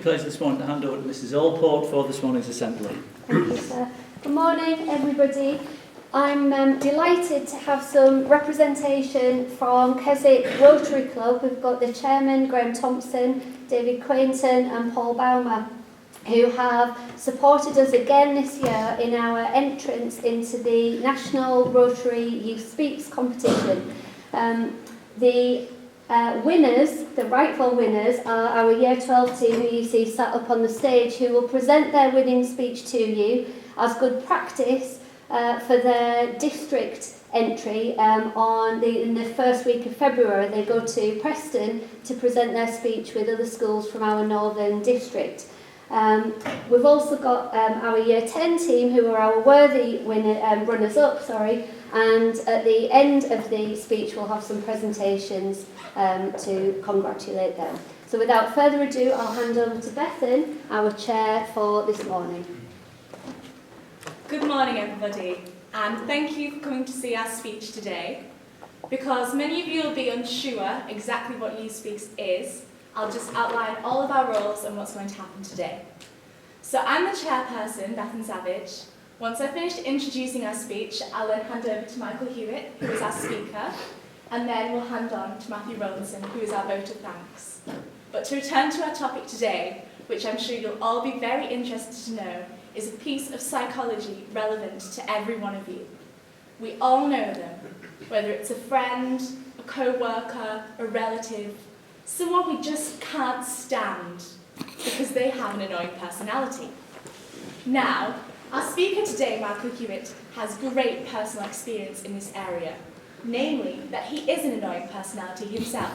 pleasure this morning to hand over to Mrs. Allport for this morning's assembly. Thank you, sir. Good morning, everybody. I'm delighted to have some representation from Keswick Rotary Club. We've got the chairman, Graham Thompson, David Quainton and Paul Baumer, who have supported us again this year in our entrance into the National Rotary Youth Speaks competition. The winners, the rightful winners, are our Year 12 team who you see sat up on the stage, who will present their winning speech to you as good practice for their district entry in the first week of February. They go to Preston to present their speech with other schools from our northern district. We've also got our Year 10 team, who are our worthy runners-up, and at the end of the speech we'll have some presentations to congratulate them. So without further ado, I'll hand over to Bethan, our chair for this morning. Good morning, everybody, and thank you for coming to see our speech today. Because many of you will be unsure exactly what Youth Speaks is, I'll just outline all of our roles and what's going to happen today. So I'm the chairperson, Bethan Savage. Once I've finished introducing our speech, I'll then hand over to Michael Hewitt, who is our speaker, and then we'll hand on to Matthew Rowlinson, who is our vote of thanks. But to return to our topic today, which I'm sure you'll all be very interested to know, is a piece of psychology relevant to every one of you. We all know them, whether it's a friend, a co-worker, a relative, someone we just can't stand because they have an annoying personality. Now, our speaker today, Michael Hewitt, has great personal experience in this area, namely that he is an annoying personality himself,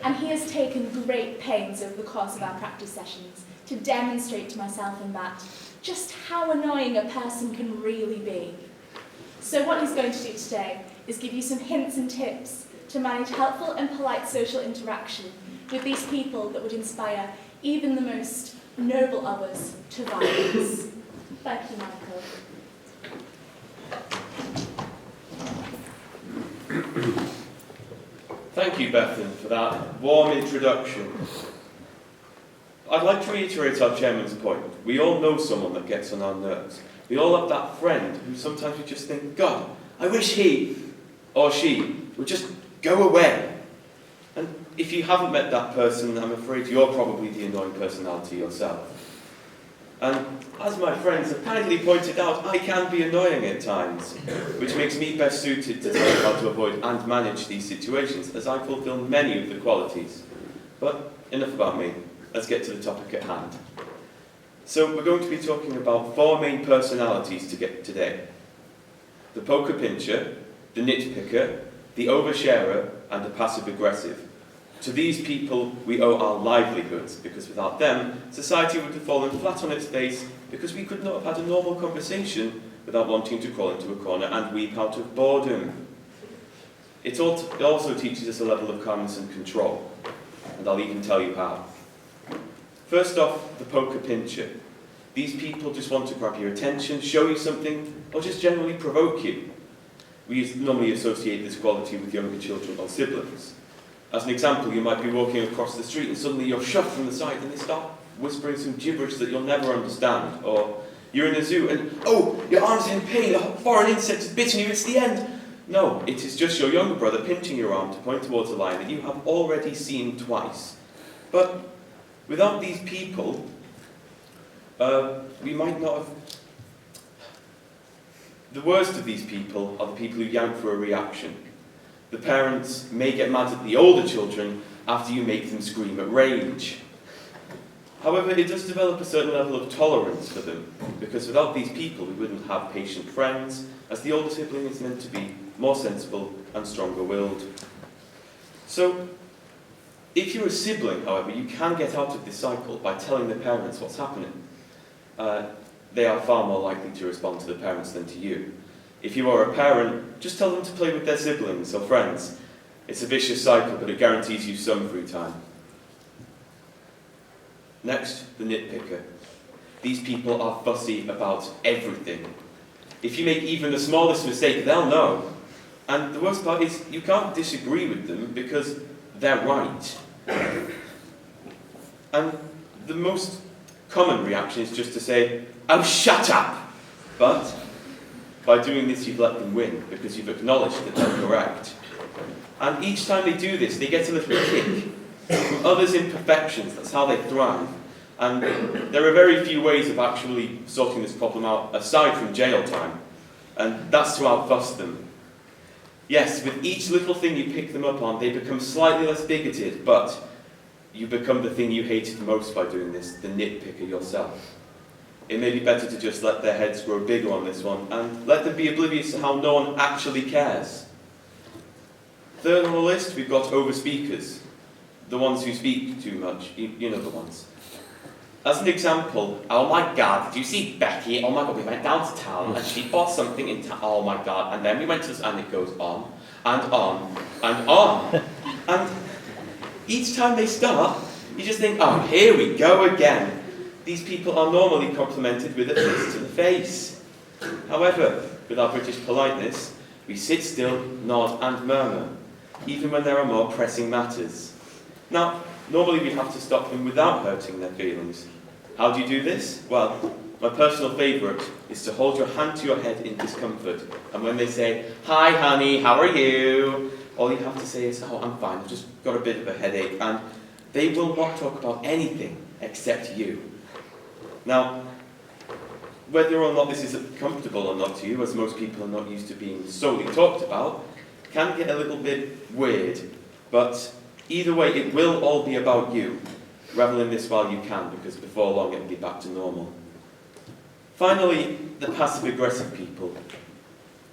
and he has taken great pains over the course of our practice sessions to demonstrate to myself and Matt just how annoying a person can really be. So what he's going to do today is give you some hints and tips to manage helpful and polite social interaction with these people that would inspire even the most noble of us to violence. Thank you, Michael. Thank you, Bethan, for that warm introduction. I'd like to reiterate our chairman's point. We all know someone that gets on our nerves. We all have that friend who sometimes we just think, God, I wish he or she would just go away. And if you haven't met that person, I'm afraid you're probably the annoying personality yourself. And as my friends have kindly pointed out, I can be annoying at times, which makes me best suited to tell you how to avoid and manage these situations, as I fulfill many of the qualities. But enough about me. Let's get to the topic at hand. So we're going to be talking about 4 main personalities today. The poker pincher, the nitpicker, the oversharer, and the passive-aggressive. To these people, we owe our livelihoods, because without them, society would have fallen flat on its face, because we could not have had a normal conversation without wanting to crawl into a corner and weep out of boredom. It also teaches us a level of calmness and control, and I'll even tell you how. First off, the poker pincher. These people just want to grab your attention, show you something, or just generally provoke you. We normally associate this quality with younger children or siblings. As an example, you might be walking across the street and suddenly you're shoved from the side and they start whispering some gibberish that you'll never understand. Or you're in a zoo and, oh, your arm's in pain, a foreign insect has bitten you, it's the end. No, it is just your younger brother pinching your arm to point towards a line that you have already seen twice. But without these people, we might not have... The worst of these people are the people who yank for a reaction. The parents may get mad at the older children after you make them scream at rage. However, it does develop a certain level of tolerance for them, because without these people we wouldn't have patient friends, as the older sibling is meant to be more sensible and stronger-willed. So, if you're a sibling, however, you can get out of this cycle by telling the parents what's happening. They are far more likely to respond to the parents than to you. If you are a parent, just tell them to play with their siblings or friends. It's a vicious cycle, but it guarantees you some free time. Next, the nitpicker. These people are fussy about everything. If you make even the smallest mistake, they'll know. And the worst part is, you can't disagree with them because they're right. And the most common reaction is just to say, "Oh, shut up!" But by doing this, you've let them win, because you've acknowledged that they're correct. And each time they do this, they get a little kick from others' imperfections. That's how they thrive. And there are very few ways of actually sorting this problem out, aside from jail time. And that's to outfuss them. Yes, with each little thing you pick them up on, they become slightly less bigoted, but you become the thing you hated most by doing this, the nitpicker yourself. It may be better to just let their heads grow bigger on this one, and let them be oblivious to how no one actually cares. Third on the list, we've got over-speakers. The ones who speak too much, you know the ones. As an example, "Oh my God, did you see Becky? Oh my God, we went down to town and she bought something in town. Oh my God, and then we went to this," and it goes on and on and on. And each time they start, you just think, "Oh, here we go again." These people are normally complimented with a fist to the face. However, with our British politeness, we sit still, nod and murmur, even when there are more pressing matters. Now, normally we have to stop them without hurting their feelings. How do you do this? Well, my personal favourite is to hold your hand to your head in discomfort, and when they say, "Hi honey, how are you?" all you have to say is, "Oh, I'm fine, I've just got a bit of a headache," and they will not talk about anything except you. Now, whether or not this is comfortable or not to you, as most people are not used to being solely talked about, can get a little bit weird, but either way, it will all be about you. Revel in this while you can, because before long it'll be back to normal. Finally, the passive-aggressive people.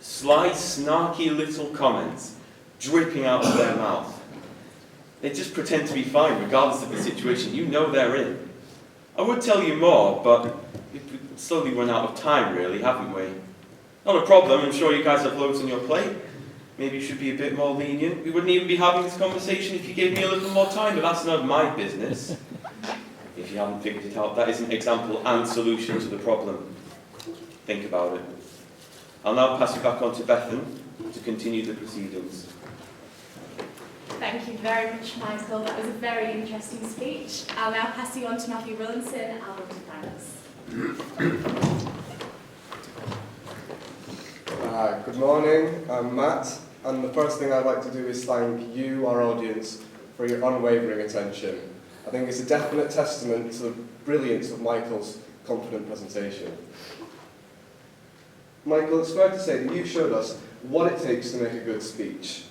Sly, snarky little comments dripping out of their mouth. They just pretend to be fine, regardless of the situation you know they're in. I would tell you more, but we've slowly run out of time, really, haven't we? Not a problem, I'm sure you guys have loads on your plate. Maybe you should be a bit more lenient. We wouldn't even be having this conversation if you gave me a little more time, but that's none of my business. If you haven't figured it out, that is an example and solution to the problem. Think about it. I'll now pass you back on to Bethan to continue the proceedings. Thank you very much, Michael. That was a very interesting speech. I'll now pass you on to Matthew Williamson, our Finance. Good morning, I'm Matt, and the first thing I'd like to do is thank you, our audience, for your unwavering attention. I think it's a definite testament to the brilliance of Michael's confident presentation. Michael, it's fair to say that you showed us what it takes to make a good speech.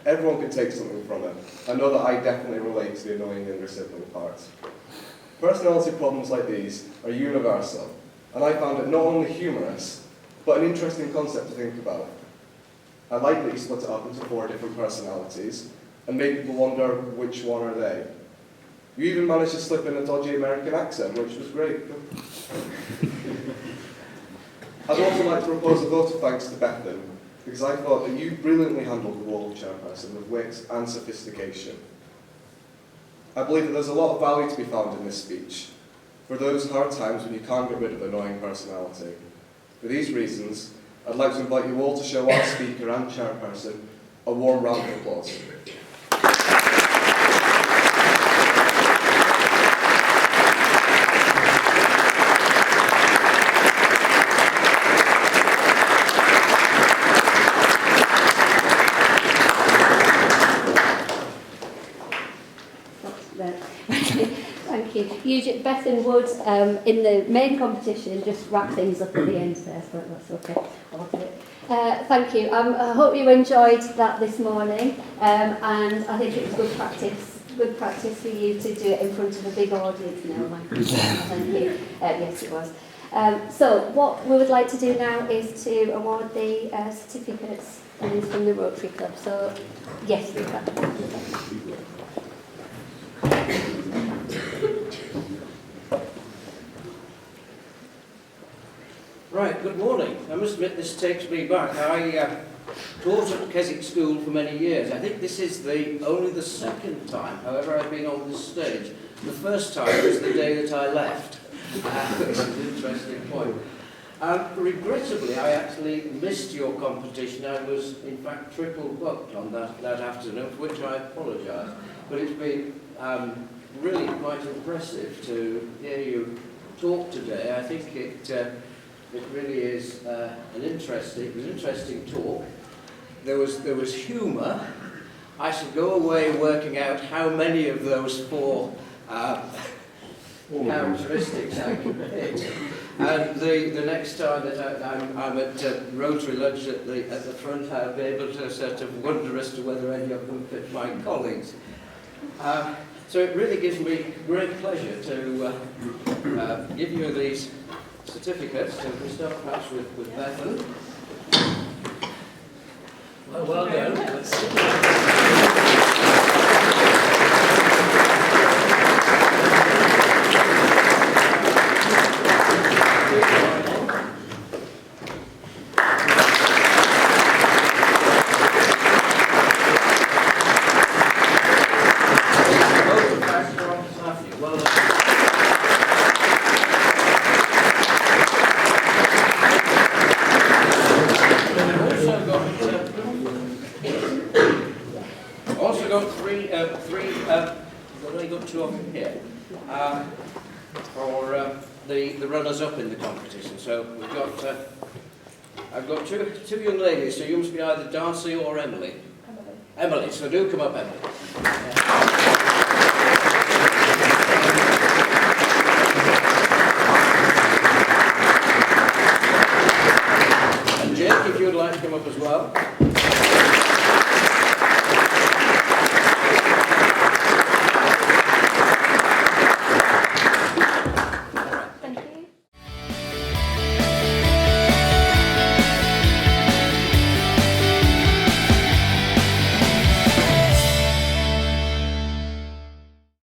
Everyone could take something from it. I know that I definitely relate to the annoying younger sibling part. Personality problems like these are universal, and I found it not only humorous, but an interesting concept to think about. I like that you split it up into 4 different personalities, and made people wonder which one are they. You even managed to slip in a dodgy American accent, which was great. I'd also like to propose a vote of thanks to Bethan, because I thought that you brilliantly handled the role of chairperson with wit and sophistication. I believe that there's a lot of value to be found in this speech, for those hard times when you can't get rid of an annoying personality. For these reasons, I'd like to invite you all to show our speaker and chairperson a warm round of applause. Thank you. Usually, Bethan would, in the main competition, just wrap things up at the end there, but that's okay. I'll do it. Thank you. I hope you enjoyed that this morning, and I think it was good practice for you to do it in front of a big audience now, Michael. Thank you. Yes, it was. So what we would like to do now is to award the certificates from the Rotary Club. So, yes, we've got Right, good morning. I must admit this takes me back. I taught at Keswick School for many years. I think this is only the second time, however, I've been on this stage. The first time was the day that I left. It's an interesting point. Regrettably, I actually missed your competition. I was, in fact, triple booked on that afternoon, for which I apologise. But it's been really quite impressive to hear you talk today. I think it really is an interesting talk. There was humour. I shall go away working out how many of those 4 characteristics I can hit. And the next time that I'm at Rotary lunch at the front, I'll be able to sort of wonder as to whether any of them fit my colleagues. So it really gives me great pleasure to give you these certificates. So we start perhaps with Bethany. Well done. The runners-up in the competition. So we've got, I've got two young ladies, so you must be either Darcy or Emily. Emily, so do come up, Emily. Yeah.